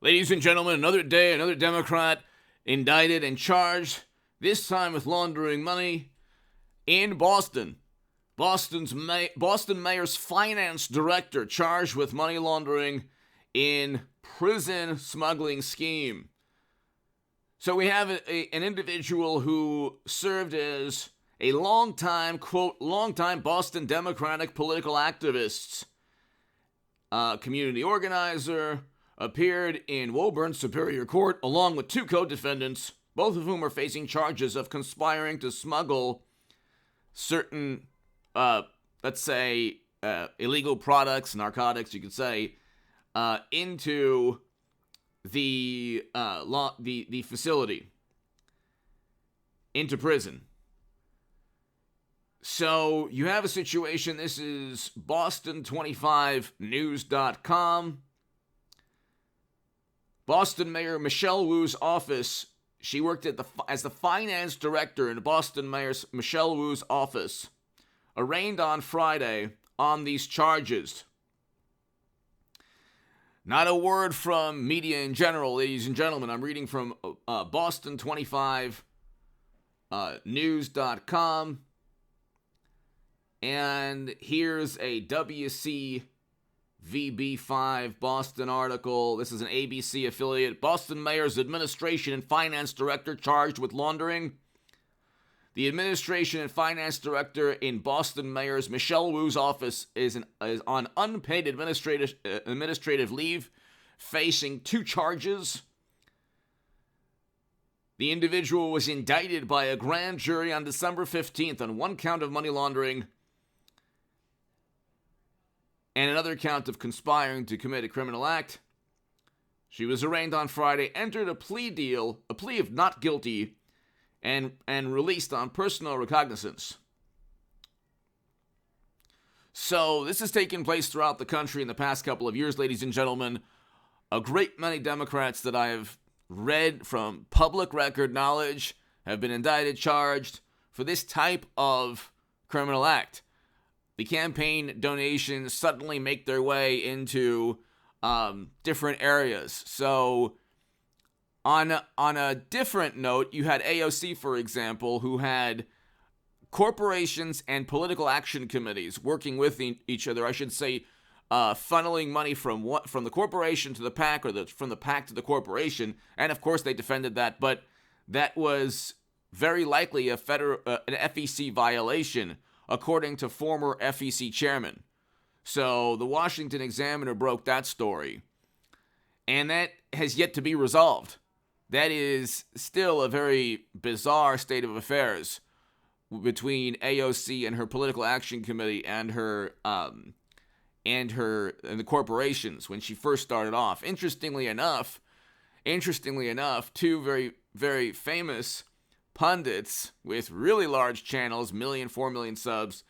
Ladies and gentlemen, another day, another Democrat indicted and charged, this time with laundering money in Boston. Boston Mayor's finance director charged with money laundering in prison smuggling scheme. So we have an individual who served as a longtime Boston Democratic political activist, community organizer, appeared in Woburn Superior Court along with two co-defendants, both of whom are facing charges of conspiring to smuggle certain, illegal products, narcotics, you could say, into the facility, into prison. So you have a situation. This is Boston25news.com. Boston Mayor Michelle Wu's office. She worked as the finance director in Boston Mayor Michelle Wu's office. Arraigned on Friday on these charges. Not a word from media in general, ladies and gentlemen. I'm reading from Boston25news.com. And here's a WCVB5 Boston article. This is an ABC affiliate. Boston Mayor's administration and finance director charged with laundering. The administration and finance director in Boston Mayor's Michelle Wu's office is on unpaid administrative leave, facing two charges. The individual was indicted by a grand jury on December 15th on one count of money laundering and another count of conspiring to commit a criminal act. She was arraigned on Friday, entered a plea of not guilty, and released on personal recognizance. So this has taken place throughout the country in the past couple of years, ladies and gentlemen. A great many Democrats that I have read from public record knowledge have been indicted, charged for this type of criminal act. The campaign donations suddenly make their way into different areas. So on a different note, you had AOC, for example, who had corporations and political action committees working with each other. I should say, funneling money from the corporation to the PAC, or from the PAC to the corporation. And of course, they defended that, but that was very likely an FEC violation, according to former FEC chairman. So the Washington Examiner broke that story. And that has yet to be resolved. That is still a very bizarre state of affairs between AOC and her political action committee and the corporations when she first started off. Interestingly enough, two very, very famous pundits with really large channels, 4 million subs,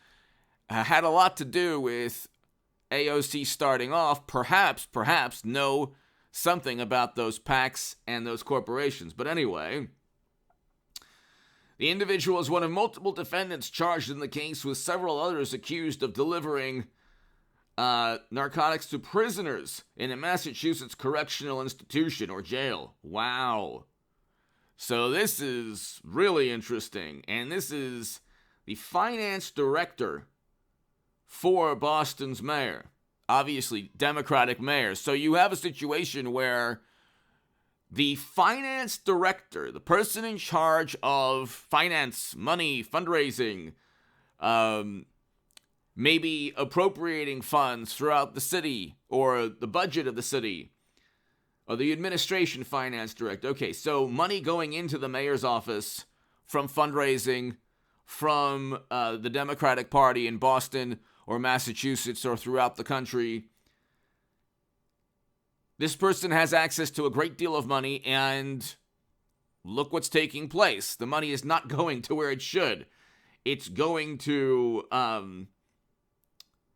had a lot to do with AOC starting off, perhaps know something about those PACs and those corporations. But anyway, the individual is one of multiple defendants charged in the case, with several others accused of delivering narcotics to prisoners in a Massachusetts correctional institution or jail. Wow. So this is really interesting. And this is the finance director for Boston's mayor. Obviously, Democratic mayor. So you have a situation where the finance director, the person in charge of finance, money, fundraising, maybe appropriating funds throughout the city or the budget of the city, or the administration finance director. Okay, so money going into the mayor's office from fundraising from the Democratic Party in Boston or Massachusetts or throughout the country. This person has access to a great deal of money, and look what's taking place. The money is not going to where it should. It's going to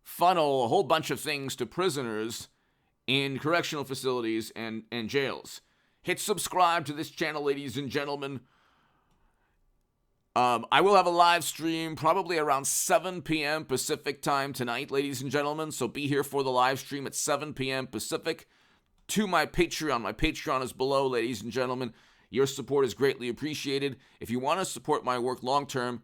funnel a whole bunch of things to prisoners in correctional facilities and jails. Hit subscribe to this channel, ladies and gentlemen. I will have a live stream probably around 7 p.m. Pacific time tonight, ladies and gentlemen. So be here for the live stream at 7 p.m. Pacific. to my Patreon. My Patreon is below, ladies and gentlemen. Your support is greatly appreciated. If you want to support my work long term,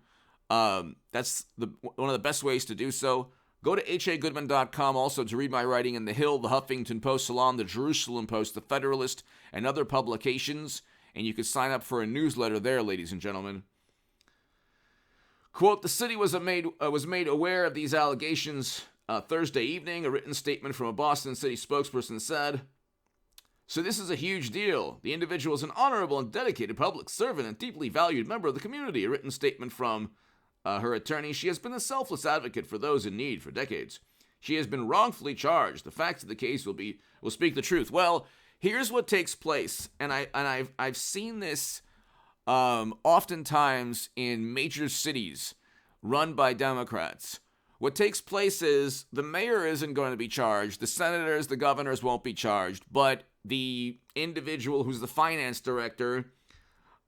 that's one of the best ways to do so. Go to hagoodman.com also to read my writing in The Hill, The Huffington Post, Salon, The Jerusalem Post, The Federalist, and other publications. And you can sign up for a newsletter there, ladies and gentlemen. Quote, the city was made aware of these allegations Thursday evening. A written statement from a Boston City spokesperson said, so this is a huge deal. The individual is an honorable and dedicated public servant and deeply valued member of the community. A written statement from her attorney. She has been a selfless advocate for those in need for decades. She has been wrongfully charged. The facts of the case will speak the truth. Well, here's what takes place, and I've seen this oftentimes in major cities run by Democrats. What takes place is the mayor isn't going to be charged. The senators, the governors won't be charged, but the individual who's the finance director.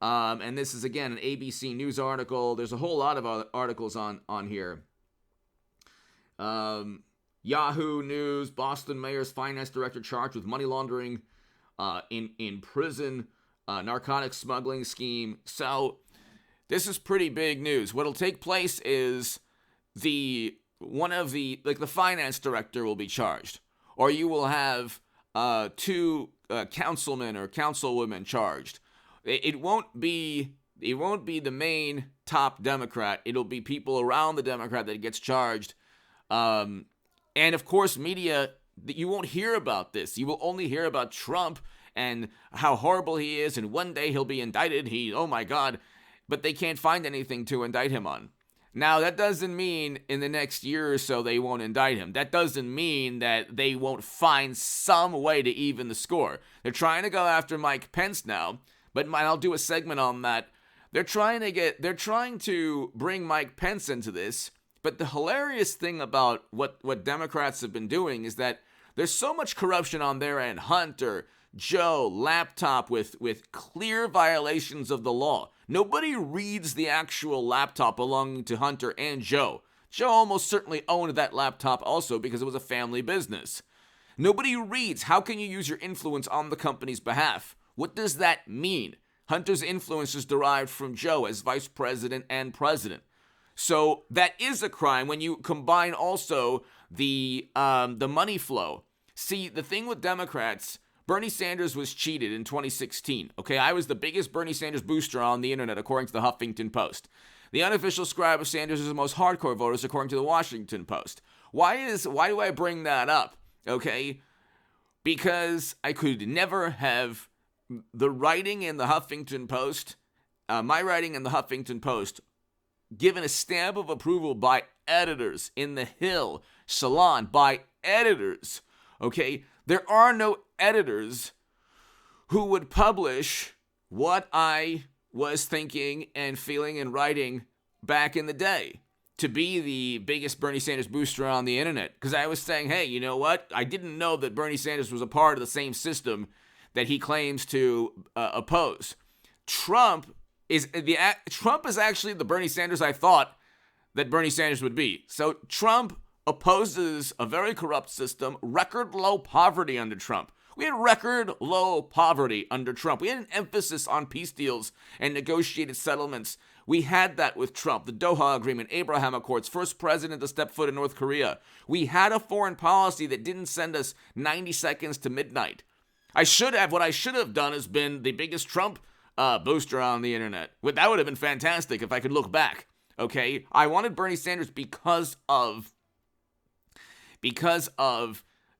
And this is, again, an ABC News article. There's a whole lot of articles on here. Yahoo News, Boston mayor's finance director charged with money laundering in prison, narcotics smuggling scheme. So this is pretty big news. What'll take place is the finance director will be charged. Or you will have two councilmen or councilwomen charged. It won't be the main top Democrat. It'll be people around the Democrat that gets charged. And of course, media, you won't hear about this. You will only hear about Trump and how horrible he is, and one day he'll be indicted. Oh my God. But they can't find anything to indict him on. Now, that doesn't mean in the next year or so they won't indict him. That doesn't mean that they won't find some way to even the score. They're trying to go after Mike Pence now. But I'll do a segment on that. They're trying to bring Mike Pence into this. But the hilarious thing about what Democrats have been doing is that there's so much corruption on their end. Hunter, Joe, laptop with clear violations of the law. Nobody reads the actual laptop belonging to Hunter and Joe. Joe almost certainly owned that laptop also because it was a family business. Nobody reads. How can you use your influence on the company's behalf? What does that mean? Hunter's influence is derived from Joe as vice president and president. So that is a crime when you combine also the money flow. See, the thing with Democrats, Bernie Sanders was cheated in 2016. Okay, I was the biggest Bernie Sanders booster on the internet, according to the Huffington Post. The unofficial scribe of Sanders is the most hardcore voters, according to the Washington Post. Why do I bring that up? Okay, because I could never have the writing in the Huffington Post, my writing in the Huffington Post, given a stamp of approval by editors in the Hill, Salon, by editors. Okay, there are no editors who would publish what I was thinking and feeling and writing back in the day to be the biggest Bernie Sanders booster on the internet. Because I was saying, hey, you know what? I didn't know that Bernie Sanders was a part of the same system that he claims to oppose. Trump is actually the Bernie Sanders I thought that Bernie Sanders would be. So Trump opposes a very corrupt system, record low poverty under Trump. We had record low poverty under Trump. We had an emphasis on peace deals and negotiated settlements. We had that with Trump, the Doha Agreement, Abraham Accords, first president to step foot in North Korea. We had a foreign policy that didn't send us 90 seconds to midnight. What I should have done is been the biggest Trump booster on the internet. That would have been fantastic if I could look back. Okay, I wanted Bernie Sanders because of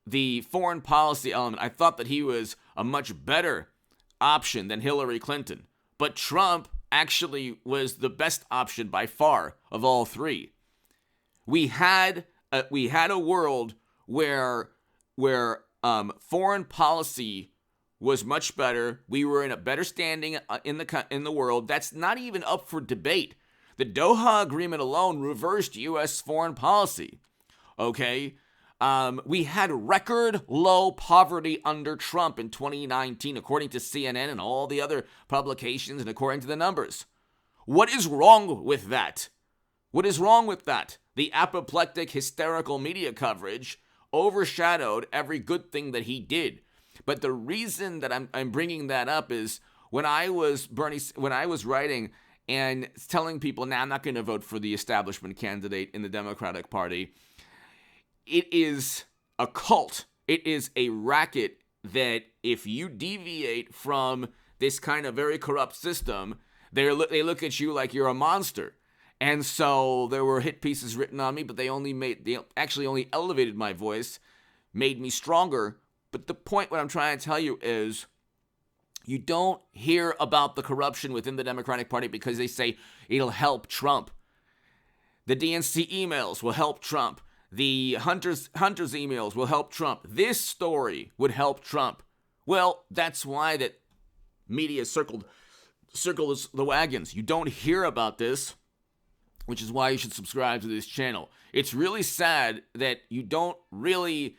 the foreign policy element. I thought that he was a much better option than Hillary Clinton. But Trump actually was the best option by far of all three. We had a world where foreign policy was much better. We were in a better standing in the world. That's not even up for debate. The Doha Agreement alone reversed U.S. foreign policy. Okay? We had record low poverty under Trump in 2019, according to CNN and all the other publications and according to the numbers. What is wrong with that? What is wrong with that? The apoplectic, hysterical media coverage overshadowed every good thing that he did. But the reason that I'm bringing that up is when I was writing and telling people, now I'm not going to vote for the establishment candidate in the Democratic Party, it is a cult. It is a racket that if you deviate from this kind of very corrupt system, they look at you like you're a monster. And so there were hit pieces written on me, but they actually only elevated my voice, made me stronger. But the point, what I'm trying to tell you is, you don't hear about the corruption within the Democratic Party because they say it'll help Trump. The DNC emails will help Trump. The Hunter's emails will help Trump. This story would help Trump. Well, that's why that media circles the wagons. You don't hear about this, which is why you should subscribe to this channel. It's really sad that you don't really,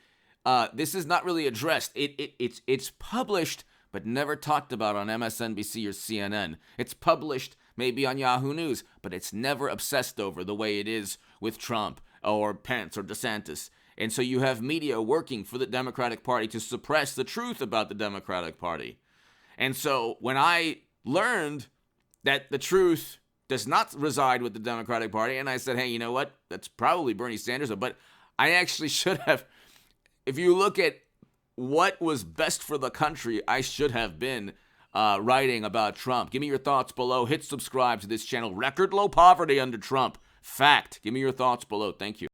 this is not really addressed. It's published, but never talked about on MSNBC or CNN. It's published maybe on Yahoo News, but it's never obsessed over the way it is with Trump or Pence or DeSantis. And so you have media working for the Democratic Party to suppress the truth about the Democratic Party. And so when I learned that the truth does not reside with the Democratic Party, and I said, hey, you know what? That's probably Bernie Sanders. But I actually should have, if you look at what was best for the country, I should have been writing about Trump. Give me your thoughts below. Hit subscribe to this channel. Record low poverty under Trump. Fact. Give me your thoughts below. Thank you.